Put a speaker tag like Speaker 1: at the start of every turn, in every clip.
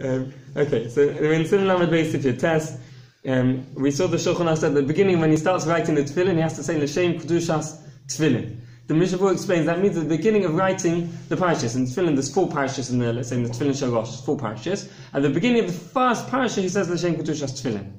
Speaker 1: Okay, so in Sin Lamed Beis, if you test, we saw the Shulchan Aruch said at the beginning when he starts writing the Teffillen, he has to say L'Shem Kedushas Teffillen. The MISHNA Berura explains that means at the beginning of writing the parashas. In Teffillen, there's 4 parashas in there. Let's say in the Teffillen Shalosh, 4 parashas. At the beginning of the first parasha, he says L'Shem Kedushas Teffillen.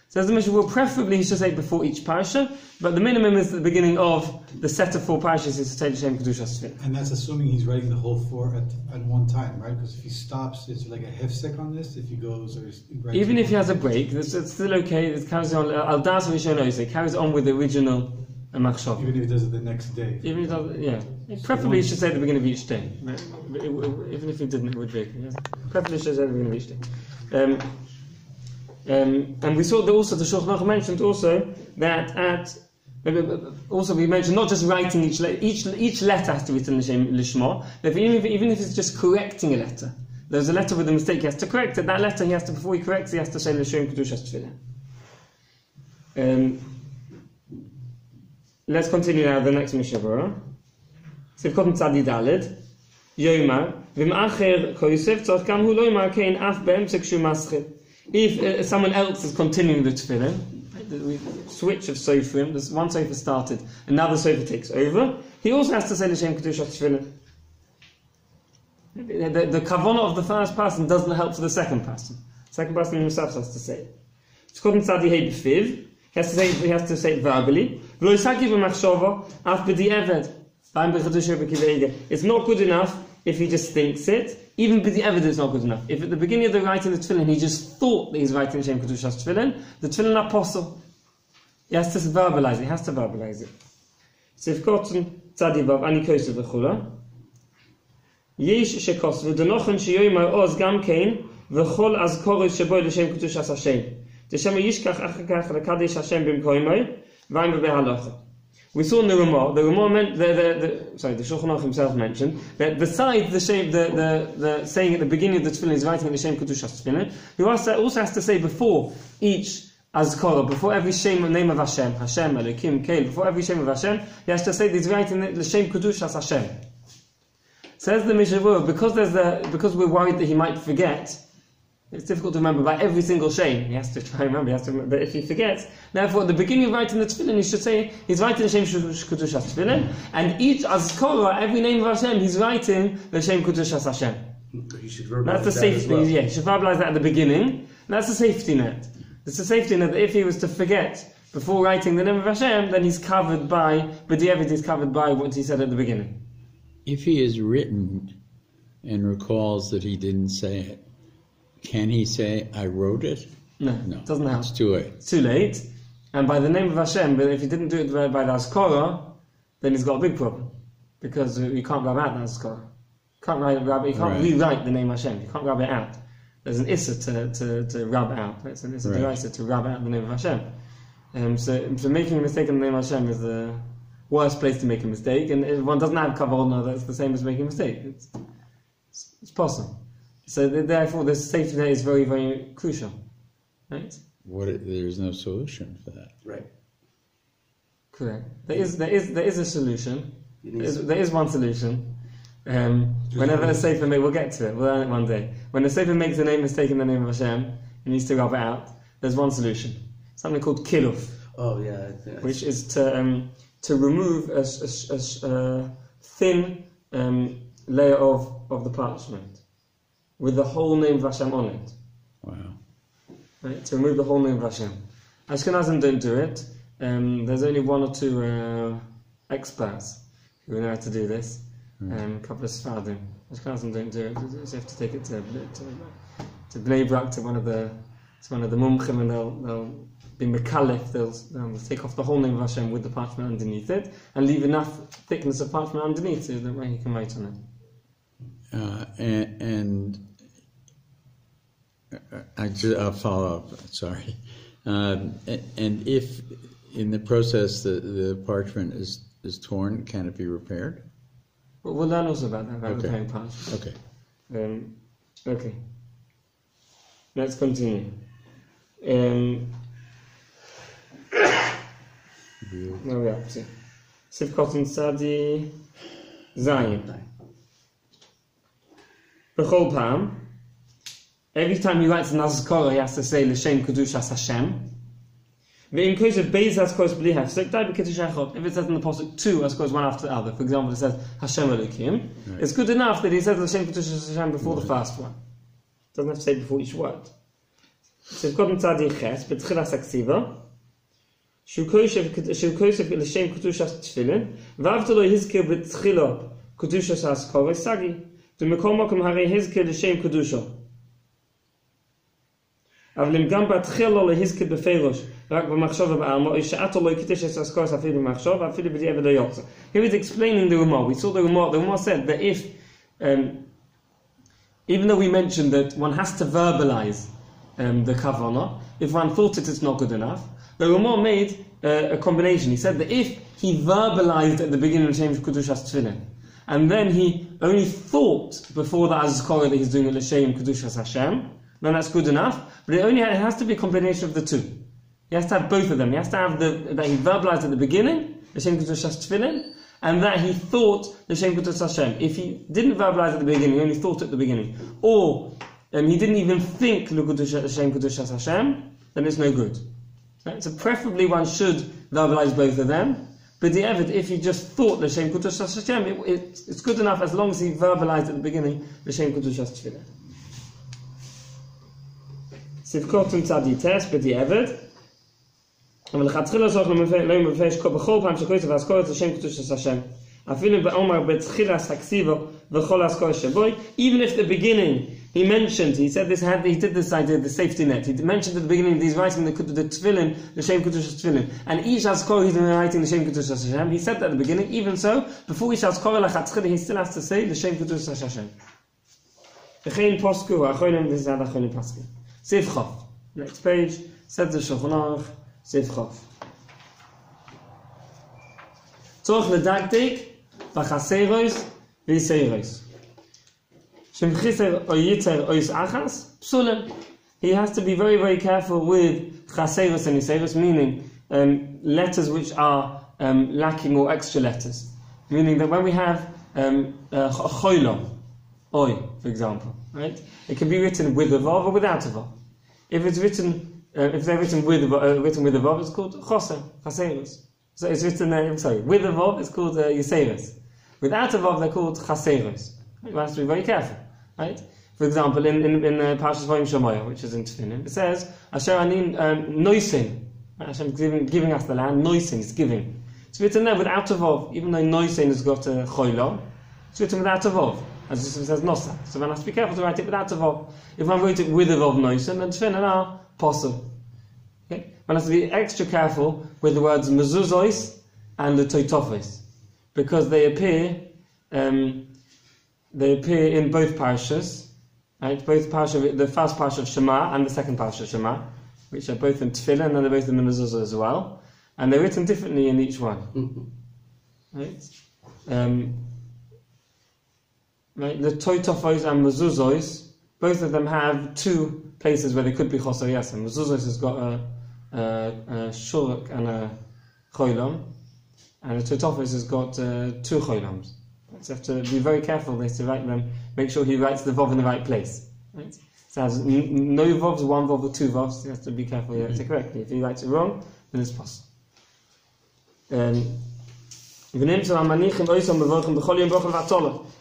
Speaker 1: Says the MISHNA Berura, preferably he should say before each parasha, but the minimum is at the beginning of the set of 4 parashas is to say L'Shem Kedushas Teffillen.
Speaker 2: And that's assuming he's writing the whole 4 at one time, right? Because if he stops, it's like a hefsek on this. If he goes or
Speaker 1: even if he has a break, it's still okay. It carries on. Al das v'shonos. It carries on with the original machshava.
Speaker 2: Even if he does it the next day.
Speaker 1: Even if he does, yeah. Preferably he should say at the beginning of each day. Even if he didn't, it would be. Yeah. Preferably he should say at the beginning of each day. And we saw that also the Shulchan Aruch mentioned also that also we mentioned not just writing each letter has to be written Lishma, but even if it's just correcting a letter. There's a letter with a mistake, he has to correct it. That letter before he corrects, he has to say L'Shem Kedushas Teffillen. Let's continue now the next MISHNA Berura. Sivkot Tzadi Daled. Yomar v'ma'acher kosev tzarich gam hu lo yomar kein af be'emtzek shu maschil. If someone else is continuing the Teffillen, we switch of sofrim, there's one sofer started, another sofer takes over, he also has to say L'Shem Kedushas Teffillen. The kavanah of the first person doesn't help for the second person. The second person himself has to say it. It's called in Tzadi Hei B'Fiv. He has to say it verbally. It's not good enough if he just thinks it. Even b'di'evad is not good enough. If at the beginning of the writing the Teffillen he just thought that he's writing L'Shem Kedushas Teffillen, the Teffillen apostle, he has to verbalize it. He has to verbalize it. Sivkotzen Tzadi Vav Ani Kosev V'chula Yesh Shekosv V'denochen Sheyoymar Oz Gam Kein V'chol Azkoros Sheboy L'Shem Kedushas Hashem. We saw in the Ramah meant the Shulchan Aruch himself mentioned that besides the saying at the beginning of the Teffillen is writing L'Shem Kedushas Teffillen, he also has to say before each Azkara, before every name of Hashem, Hashem, Elokim, Keil, before every name of Hashem, he has to say that he's writing L'Shem Kedushas Hashem. Says the MISHNA Berura, because we're worried that he might forget. It's difficult to remember by every single shame. He has to try and remember. But if he forgets, therefore, at the beginning of writing the Teffillen, he should say he's writing L'Shem Kedushas Teffillen, and each Azkara, every name of Hashem, he's writing L'Shem Kedushas Hashem.
Speaker 3: He should verbalize
Speaker 1: that's the safety. Well. Yeah, he should verbalize that at the beginning. That's the safety net. It's a safety net that if he was to forget before writing the name of Hashem, then he's covered by. But the evidence is covered by what he said at the beginning.
Speaker 4: If he is written and recalls that he didn't say it, can he say, I wrote it?
Speaker 1: No, it doesn't help.
Speaker 4: It's too late.
Speaker 1: It's too late. And by the name of Hashem, but if he didn't do it by the Azkara, then he's got a big problem. Because you can't grab out the Azkara. You can't rewrite the name Hashem. You can't grab it out. There's an issa to rub out. It's an issa to rub out the name of Hashem. So making a mistake in the name of Hashem is the worst place to make a mistake. And if one doesn't have kavanah, that's the same as making a mistake. It's possible. So therefore, the safety net is very, very crucial, right?
Speaker 4: There's no solution for that,
Speaker 3: right?
Speaker 1: Correct. There is a solution. There is one solution. Whenever a sefer we'll get to it. We'll learn it one day. When a sefer makes a name mistake in the name of Hashem, he needs to rub it out. There's one solution. Something called kiluf.
Speaker 3: Oh yeah,
Speaker 1: which is to remove a thin layer of the parchment with the whole name of Hashem on it.
Speaker 4: Wow.
Speaker 1: Right, to remove the whole name of Hashem. Ashkenazim don't do it. There's only 1 or 2 experts who know how to do this. A couple of Sfardim. Ashkenazim don't do it. You have to take it to Bnei Brak, to one of the mumchim, and they'll be mekalef. They'll take off the whole name of Hashem with the parchment underneath it, and leave enough thickness of parchment underneath so that way he can write on it.
Speaker 4: I'll follow up. Sorry. And if in the process the parchment is torn, can it be repaired?
Speaker 1: Well, we'll learn also about that, about repairing parchment.
Speaker 4: Okay.
Speaker 1: Okay. Let's continue. Where are we up to? Sivkot Tzadi Zayin. B'chol Pam. Every time he writes an azkara, he has to say L'shem Kedushas Hashem. If it says in the pasuk 2 azkaros one after the other, for example, it says Hashem Elokim, it's good enough that he says L'shem Kedushas Hashem before the first one. It doesn't have to say before each word. So Kodem Tzadi Ches, B'tchilas Aksiva, Shu Kosef L'shem Kedushas Teffillen, V'avto lo Hizkir B'tchila Kedushas Azkara Sagi, V'mekom Mokom Harei Hizkir L'shem Kedusha. אבל אם גם בהתחיל לו להזכיר בפירוש רק במחשבה בעלמא, או שעתו לא יקדש את הזכור אפילו במחשבה, אפילו בדיעבד לא יוצא. He was explaining the Ramah. We saw the Ramah said that if, even though we mentioned that one has to verbalize the kavanah, if one thought it's not good enough, the Ramah made a combination. He said that if he verbalized at the beginning of L'shem Kedushas Teffillen, and then he only thought before the azkara that he's doing it L'shem Kedushas Hashem, then that's good enough, but it has to be a combination of the two. He has to have both of them. He has to have that he verbalized at the beginning, L'shem Kedushas Teffillen, and that he thought L'shem Kedushas Hashem. If he didn't verbalize at the beginning, he only thought at the beginning, or he didn't even think L'shem Kedushas Hashem, then it's no good. Right? So preferably one should verbalize both of them, but if he just thought L'shem Kedushas Hashem, it's good enough as long as he verbalized at the beginning L'shem Kedushas Teffillen. Sivkotum tzadites b'di'evet, אבל לכתחילה זוך לא מבייש בכל פעם שכותב והזכורת לשם קדושת השם. אפילו באומר בתחילת הכתיבה וכל הזכורת שבוי, even if the beginning he mentioned, he did this idea, the safety net. He mentioned at the beginning that he's writing the Teffillen, L'shem Kedushas Teffillen, and each azkor he's writing L'shem Kedushas Hashem. He said that at the beginning. Even so, before each azkor lechatchila, he still has to say L'shem Kedushas Hashem. V'chein posku ha'achonim, this is how the achonim posku. Sif Chof. Next page. Said the Shulchan Aruch. Sif Chof. Tzorch ledagdik v'chaseros v'yiseiros. Shemchiser o yitzer ois achas psulim. He has to be very, very careful with chaseros and yiseiros, meaning letters which are lacking or extra letters. Meaning that when we have choilom, oi, for example, right? It can be written with a vav or without a vav. If it's written, if they're written with a vav, it's called chaseros. So it's written with a vav, it's called yiseros. Without a vav, they're called chaseros. You have to be very careful, right? For example, in Parshas Vayim Shemoeh, which is in Teffillen, it says, Asher anin noisin. Hashem giving us the land. Noisin is giving. It's written there without a vav, even though noisin has got a choilo. It's written without a vav. As it says Nosa. So one has to be careful to write it without a vav. If one wrote it with a vav noisin, then Teffillen are possible. Okay? One has to be extra careful with the words mezuzos and the toitofos, because they appear in both parashas, right? Both parashas, the first parasha of Shema and the second parasha of Shema, which are both in Teffillen and they're both in the mezuzah as well, and they're written differently in each one. Right? Right, the toitofos and mezuzos, both of them have two places where they could be chosar yasem. Mezuzos has got a shuruk and a choilom, and the toitofos has got two choiloms. So you have to be very careful to write them. Make sure he writes the vav in the right place. Right? So it has no vavs, one vav or two vavs. You have to be careful you write it correctly. If he writes it wrong, then it's possible.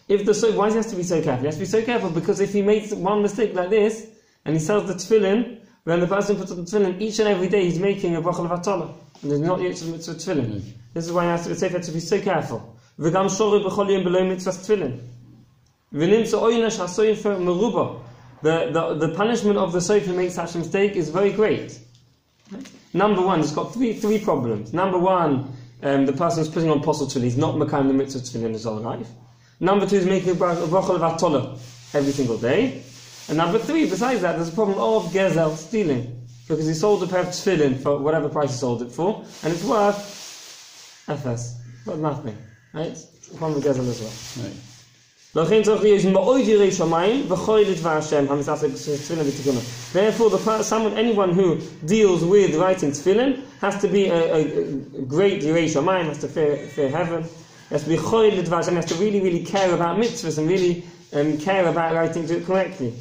Speaker 1: If the why does he have to be so careful? He has to be so careful because if he makes one mistake like this and he sells the tefillin, when the person puts up the tefillin, each and every day he's making a bracha levatala, and there's not yet mitzvah tefillin. This is why he has to be safe. To be so careful. V'gam shori b'chol yom below mitzvah tefillin. V'nimtza oynesh hasoifer meruba. The punishment of the soif who makes such a mistake is very great. Number one, it's got three problems. Number one, the person who's putting on posel tefillin, he's not makayim the mitzvah tefillin his whole life. Number two is making a bracha levatala every single day. And number three, besides that, there's a problem of gezel, stealing, because he sold a pair of tefillin for whatever price he sold it for, and it's worth efes, worth nothing, right? It's a problem of gezel as well. Right. Therefore, anyone who deals with writing tefillin has to be a great yirei shamayim, has to fear heaven, has to be choil l'dvar, has to really, really care about mitzvahs and really care about writing it correctly.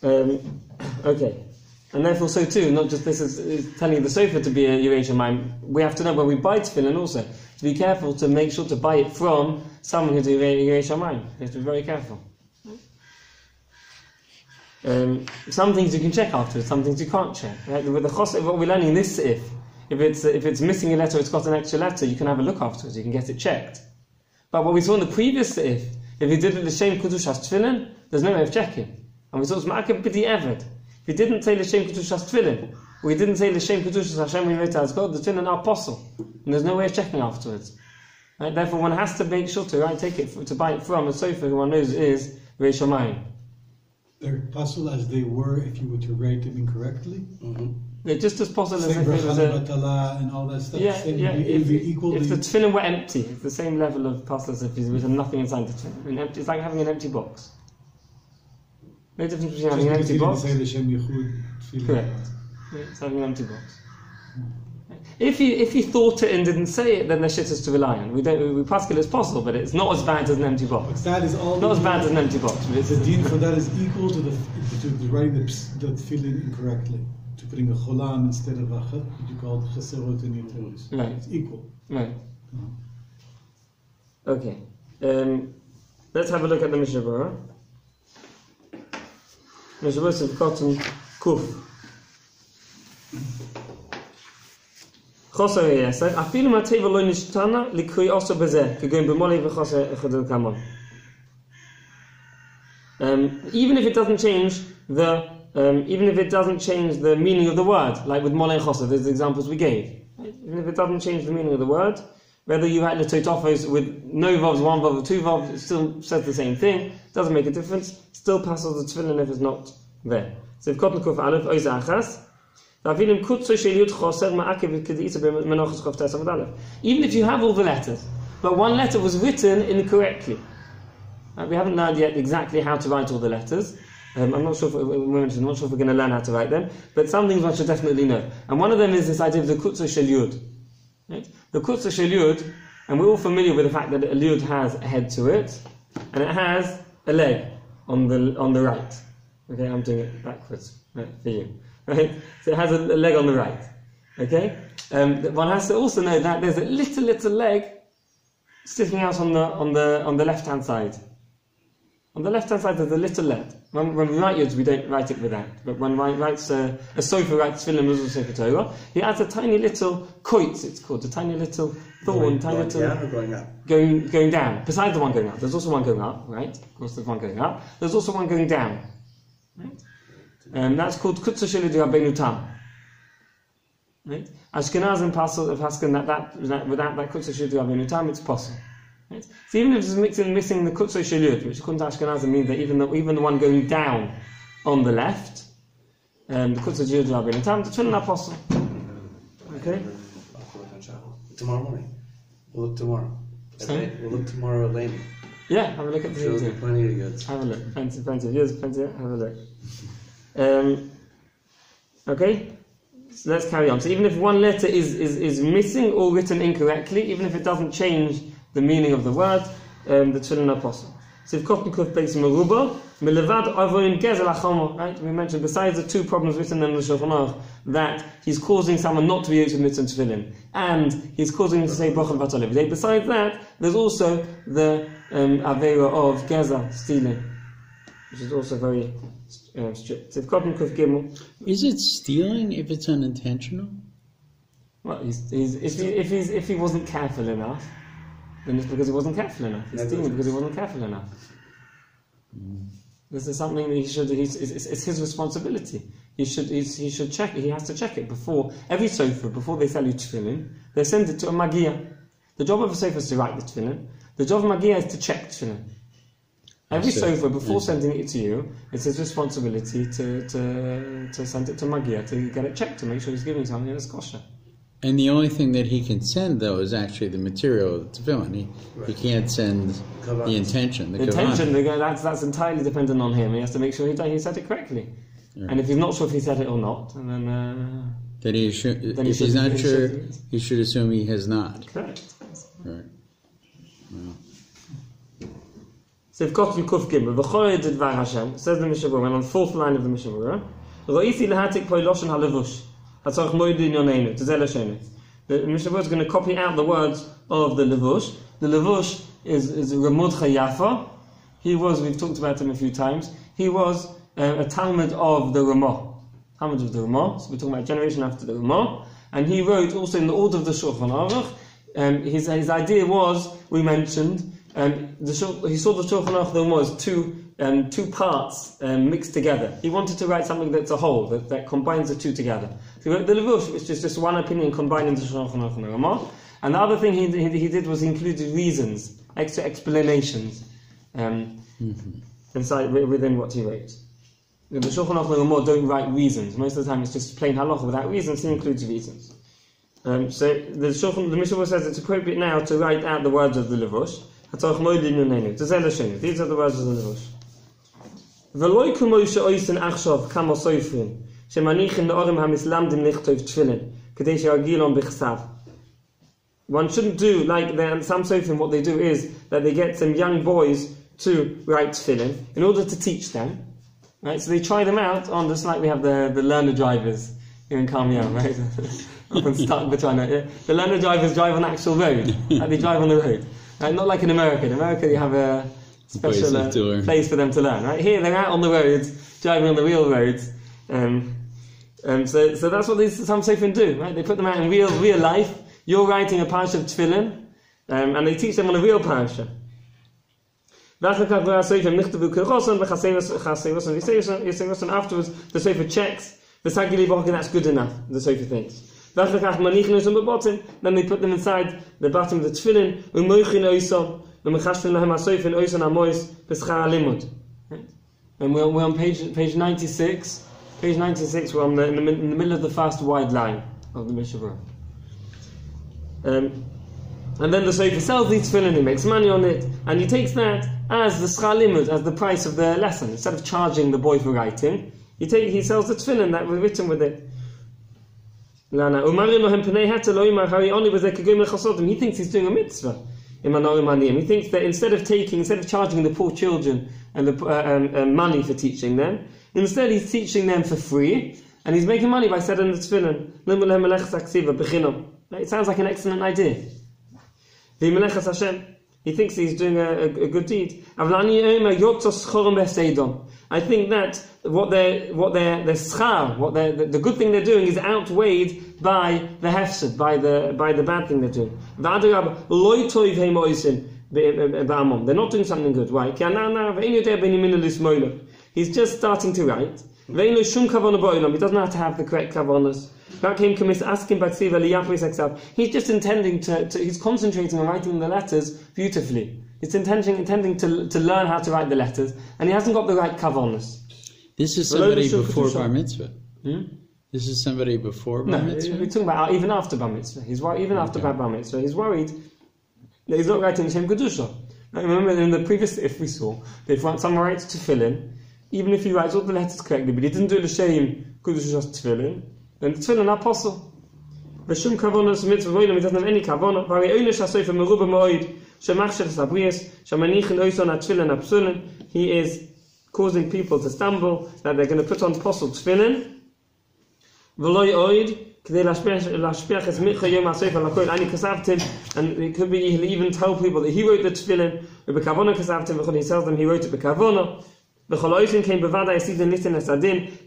Speaker 1: Okay. And therefore, so too, not just this is telling the sofa to be a Yirei Shamayim, we have to know when we buy tefillin also, to be careful to make sure to buy it from someone who's a Yirei Shamayim. You have to be very careful. Some things you can check afterwards, some things you can't check. Right? With the chosr, what we're learning in this if it's missing a letter, it's got an extra letter, you can have a look afterwards, you can get it checked. But what we saw in the previous if he did it l'shem kedushas tefillin, there's no way of checking. And we saw it's ma'akev b'di eved. If he didn't say l'shem kedushas tefillin, or he didn't say l'shem kedushas Hashem v'yiveta as God, the tefillin are apostle, and there's no way of checking afterwards. Right? Therefore, one has to make sure to take it to buy it from a sofa who one knows is Yirei Shamayim.
Speaker 2: They're possible as they were if you were to rate them incorrectly.
Speaker 1: They're just as possible as
Speaker 2: Same
Speaker 1: if it was a...
Speaker 2: batala and all that stuff.
Speaker 1: Yeah,
Speaker 2: same,
Speaker 1: yeah. If the
Speaker 2: the
Speaker 1: tefillin were empty, it's the same level of pasta as if there was nothing inside the tefillin. It's like having an empty box. No difference between having an empty box. Correct. It's having an empty box. If he thought it and didn't say it, then the shit is to rely on. We Pascal is possible, but it's not as bad as an empty box.
Speaker 2: That is all.
Speaker 1: Not as bad as an empty box. But
Speaker 2: the deen for that is equal to writing the tefillin incorrectly, to putting a cholam instead of a chet, which you call cheserot and yiteros.
Speaker 1: Right.
Speaker 2: It's equal.
Speaker 1: Right. Okay. Let's have a look at the MISHNA Berura. MISHNA Berura of cotton kuf. KosherTube. אפילו מהטבע לא נשתנה לקרוא also בזה, כגון במולא וחוסר אחד כמון. Even if it doesn't change the meaning of the word, like with moleh and choseh, there's the examples we gave. Even if it doesn't change the meaning of the word, whether you had letotofos with no vavs, one vav, or two vavs, it still says the same thing. Doesn't make a difference. Still passes the tefillin if it's not there. So if kotn kuf aleph oiz achas. Even if you have all the letters, but one letter was written incorrectly. We haven't learned yet exactly how to write all the letters. I'm not sure if we're going to learn how to write them, but some things one should definitely know. And one of them is this idea of the kutzo shel yud. Right? The kutzo shel yud, and we're all familiar with the fact that a yud has a head to it, and it has a leg on the right. Okay, I'm doing it backwards for you. Right? So it has a leg on the right. Okay? One has to also know that there's a little leg sticking out on the left-hand side. On the left-hand side there's a little leg. When we write yods, we don't write it with that. But when one writes a sofa writes tefillin sefer Torah, he adds a tiny little koitz, it's called, a tiny little thorn,
Speaker 3: going down or going up?
Speaker 1: Going down. Besides the one going up. There's also one going up, right? Of course there's one going up. There's also one going down. Right? That's called kutzo shel yud rabbeinu tam. Right? Ashkenazim paskin that without that kutzo shel yud rabbeinu tam, it's possible. Right? So even if it's missing the kutzo shel yud, which according to Ashkenazim means that even the one going down on the left, the kutzo shel yud rabbeinu tam, the tefillin are possible. Okay.
Speaker 3: Tomorrow morning. We'll look tomorrow. We'll look tomorrow at Laney.
Speaker 1: Yeah, have a look at the
Speaker 3: Shows me plenty of goods.
Speaker 1: Have a look. Plenty of years, have a look. Okay, so let's carry on. So even if one letter is missing or written incorrectly, even if it doesn't change the meaning of the word, the tefillin are possible. So if kotn kuf beis meruba, melevad avoin gezel achomo, right? We mentioned besides the two problems written in the Shulchan Aruch, that he's causing someone not to be able to mitzvah tefillin, and he's causing him to say brachah v'atol. Besides that, there's also the avera of gezel, stealing, which is also very strict. So
Speaker 4: is it stealing if it's unintentional?
Speaker 1: Well, if he wasn't careful enough, then it's because he wasn't careful enough. He's stealing because he wasn't careful enough. This is something that it's his responsibility. He should check it. He has to check it before every sofa, before they sell you tefillin. They send it to a magia. The job of a sofa is to write the tefillin. The job of magia is to check tefillin. Every sofa, before sending it to you, it's his responsibility to send it to Magia, to get it checked, to make sure he's giving something that's kosher.
Speaker 4: And the only thing that he can send, though, is actually the material of the tefillin. He can't send the intention. The
Speaker 1: intention, that's entirely dependent on him. He has to make sure he said it correctly. Right. And if he's not sure if he said it or not, and then... if he's not sure, he should assume he has not. Correct. Right. Well. So we've got to Kuf Gimel. V'chored Dvar Hashem. Says the MISHNA Berura, and on the fourth line of the MISHNA Berura, Ro'isi lehatik po loshen halevush. Hatzorach moedin yoneinu. Tezeh l'shene. The MISHNA Berura is going to copy out the words of the levush. The levush is Ramodcha Yafa. He was, we've talked about him a few times, he was a Talmud of the Ramah. Talmud of the Ramah. So we're talking about a generation after the Ramah. And he wrote also in the order of the Shulchan Aruch. His idea was, we mentioned, he saw the Shulchan Aruch the Ramah as two parts mixed together. He wanted to write something that's a whole, that combines the two together. So he wrote the Levush, which is just one opinion combining the Shulchan Aruch and the Ramah. And the other thing he did was he included reasons, extra explanations inside within what he wrote. The Shulchan Aruch and the Ramah don't write reasons. Most of the time it's just plain halacha without reasons. He includes reasons. So the MISHNA says it's appropriate now to write out the words of the Levush. These are the words of the Levush. V'loi kumo she'oisen achshav kama soifrim shemanichin le'orim hamislamdim lichtov tefillin k'dei she'argilon b'chsav. One shouldn't do like some sofrim. What they do is that they get some young boys to write tefillin in order to teach them. Right, so they try them out on just like we have the learner drivers here in Carmiel, right? Often stuck between it. Yeah? The learner drivers drive on the actual road. Like they drive on the road. Right? Not like in America. In America you have a special place for them to learn. Right? Here they're out on the roads, driving on the real roads. So that's what some sofrim do. Right? They put them out in real life. You're writing a parasha of Teffillen, and they teach them on a real parasha. Afterwards, the Sofer checks, that's good enough, the Sofer thinks. Then they put them inside the bottom of the Teffillen, and we're on page 96. Page 96, we're in the middle of the fast wide line of the MISHNA Berura. And then the Sofer sells these tefillin, he makes money on it, and he takes that as the schar limud, as the price of the lesson. Instead of charging the boy for writing, he sells the tefillin that were written with it. He thinks he's doing a mitzvah. He thinks that instead of charging the poor children and the money for teaching them, instead he's teaching them for free, and he's making money by selling the tefillin. It sounds like an excellent idea. He thinks he's doing a good deed. I think that the schar, the good thing they're doing is outweighed by the hefsed, by the bad thing they're doing. They're not doing something good. Why? He's just starting to write. He doesn't know how to have the correct kavanas. He's just intending he's concentrating on writing the letters beautifully. He's intending to learn how to write the letters, and he hasn't got the right kavanas.
Speaker 4: This is somebody before bar mitzvah. This is somebody before bar mitzvah?
Speaker 1: We're talking about even after bar mitzvah. He's worried, even after bar mitzvah, he's worried that he's not writing the same kedusha. Remember in the previous if we saw that if someone writes tefillin, even if he writes all the letters correctly, but he didn't do the same kedusha tefillin, then the tefillin are apostle. V'shum kavonos mitzvah voilim, he doesn't have any kavona. He is causing people to stumble, that they're going to put on apostle tefillin. And it could be he'll even tell people that he wrote the tefillin. He tells them he wrote it b'kavona.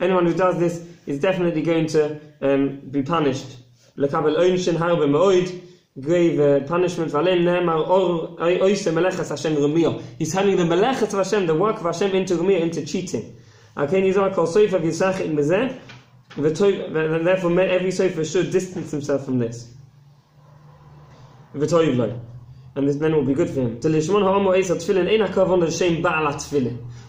Speaker 1: Anyone who does this is definitely going to be punished. Grave punishment. He's turning the melechas of Hashem, the work of Hashem, into rumiyah, into cheating. Therefore, every sofer should distance himself from this. And this then will be good for him.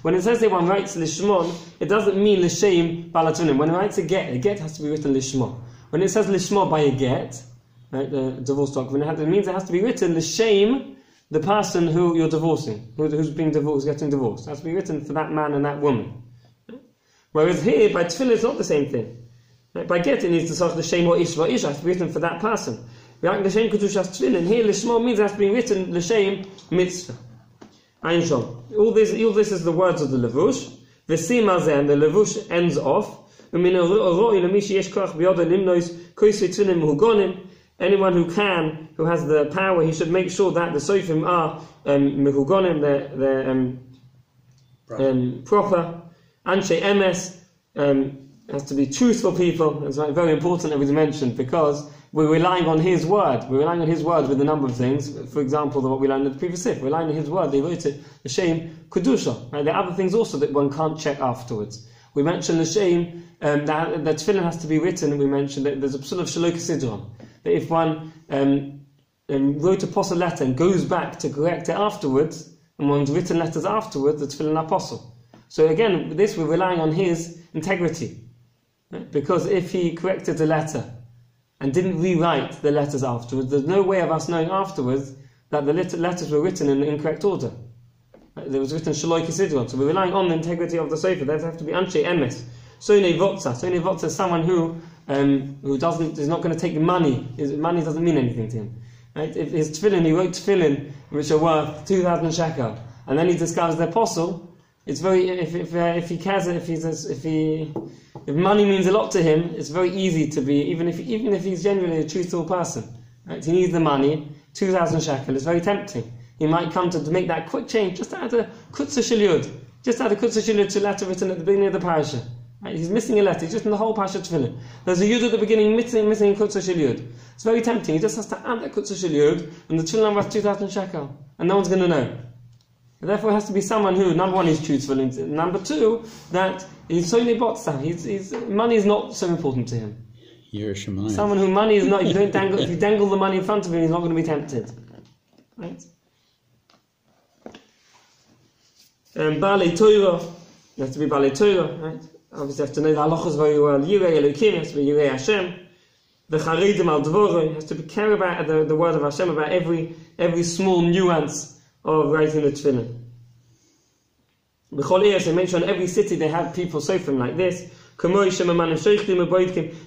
Speaker 1: When it says that one writes lishmon, it doesn't mean l'shem balatzunim. When it writes a get has to be written lishmon. When it says lishmon by a get, right, the divorce document, it means it has to be written l'shem, the person who you're divorcing, who's being divorced, getting divorced. It has to be written for that man and that woman. Whereas here, by tefillin, it's not the same thing. Right? By get, it needs to say shemoneh-esrei, it has to be written for that person. Here, lishmon means it has to be written l'shem mitzvah. Ein Shom. All this is the words of the levush. V'sim azeh, and the levush ends off. Anyone who has the power, he should make sure that the sofim are mehugonim, they're proper. Anshe emes, has to be truthful people. It's very important that we mentioned, because we're relying on his word. We're relying on his word with a number of things. For example, what we learned in the previous sif. We're relying on his word. They wrote it, shemoneh-esrei. Right? There are other things also that one can't check afterwards. We mentioned the shemoneh, that tefillin has to be written, and we mentioned that there's a sort of shemoneh-esrei. That if one wrote a apostle letter and goes back to correct it afterwards, and one's written letters afterwards, the tefillin apostle. So again, with this we're relying on his integrity. Right? Because if he corrected the letter and didn't rewrite the letters afterwards, there's no way of us knowing afterwards that the letters were written in the incorrect order. Right? There was written shemoneh-esrei. So we're relying on the integrity of the sofer. There have to be anshe emes. Sources-mekorot. Sources-mekorot is someone who is not going to take money. Money doesn't mean anything to him. Right? If his tefillin, he wrote tefillin which are worth 2,000 shekel, and then he discovers the apostle. It's very if he cares, if money means a lot to him, it's very easy to be, even if he's genuinely a truthful person. Right? He needs the money, 2,000 shekel. It's very tempting. He might come to make that quick change, just add a kashrut-kosher, to a letter written at the beginning of the parasha. Right? He's missing a letter. He's just in the whole parasha tefillin. There's a yud at the beginning, missing a kashrut-kosher. It's very tempting. He just has to add that kashrut-kosher, and the tefillin worth 2,000 shekel, and no one's going to know. And therefore, it has to be someone who, number one, is truthful, and number two, that he's solely botza. Money is not so important to him.
Speaker 4: You're a shemoneh.
Speaker 1: Someone who money is not. If you dangle the money in front of him, he's not going to be tempted. Right? Balei Torah, you have to be Balei Torah, right? Obviously, you have to know the halachas very well. Yirei Elokim, has to be Yirei Hashem. The charedim al dvoro, has to care about the word of Hashem, about every small nuance of writing the tefillin. B'chol eretz, they mention in every city they have people sofrim like this.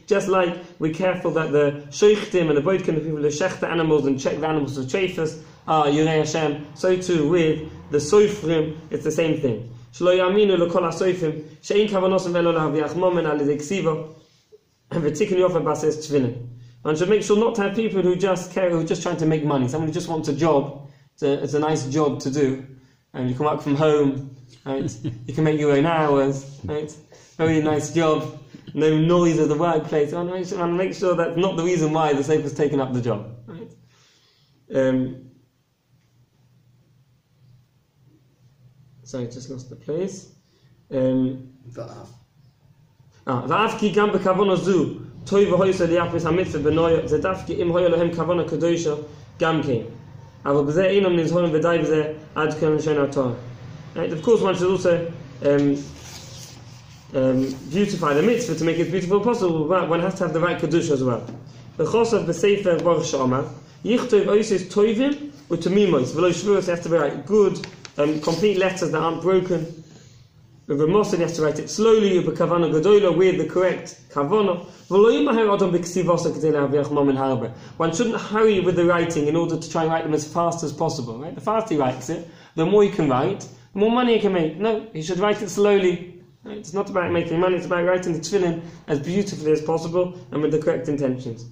Speaker 1: Just like we're careful that the sheichtim and the boitkim, the people who shecht the animals and check the animals with chafers, are Yirei Hashem. So too with the sofrim, it's the same thing. Shlo yaminu lekol hasofrim she'in kavanosem velo lahaviach momen al yedei ksiva v'tikun yofer bases tefillin. One should make sure not to have people who just trying to make money. Someone who just wants a job. It's a nice job to do, and you can work from home. Right? You can make your own hours. Right? Very nice job. No noise of the workplace. I want to make sure that's not the reason why the sofer's taken up the job. Right? Sorry, just lost the place. Va'afki gam bekavona zu toy v'hoysa liyapis hamitzvah benoya zedafki im hoya lohem kavona kadosha gam kein. Right, of course, one should also beautify the mitzvah to make it beautiful possible, but one has to have the right kedusha as well. The chosav b'sefer baruch she'amar yichtov oises toivim u'tamimos v'lo shvuros, has to be right good, complete letters that aren't broken. With a mosid, you have to write it slowly, with kavana gadola, with the correct kavana. One shouldn't hurry with the writing in order to try and write them as fast as possible. Right? The faster he writes it, the more he can write, the more money he can make. No, he should write it slowly. Right? It's not about making money, it's about writing the tefillin as beautifully as possible and with the correct intentions.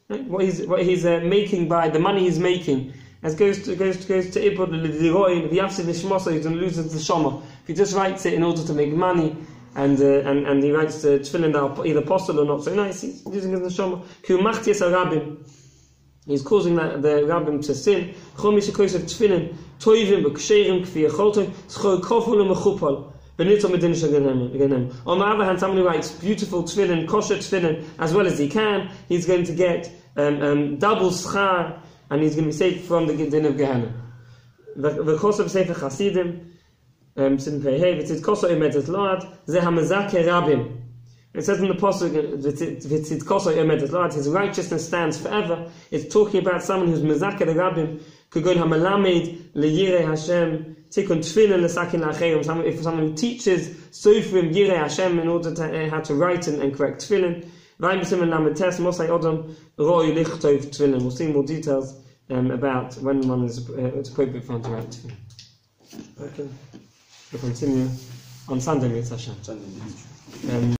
Speaker 1: Right? What he's making by the money he's making, as goes to ibud l'diroin v'yafsid l'shmosa, he's going to lose the shoma. If he just writes it in order to make money, and he writes the tefillin that are either apostle or not so nice, he's using it as the shoma. Ki machtias harabim, he's causing the rabbim to sin. Chol mi shekosev tefillin toivim v'ksherim kfi yecholto schol koful u'mechupol v'nitzol medin shegenem. On the other hand, someone who writes beautiful tefillin, kosher tefillin, as well as he can, he's going to get double schar, and he's going to be saved from the din of Gehenna. The Kosov Sefer Chasidim, Sidin Pei it says Kosov Emet Es Load, Ze HaMezakeh Rabim. It says in the Pasuk, V'tzid Kosov Emet Es Load, his righteousness stands forever. It's talking about someone who's Mezakeh the Rabim, Kugon HaMelamed LeYirei Hashem, Tikun Tefillin L'Sakin L'Acherim. Someone who teaches Sofrim Yirei Hashem in order to how to write and correct Tefillin. We'll see more details about when one is it's appropriate for one to wear tefillin. Okay, we'll continue on Sunday with Hashem.
Speaker 3: Sunday.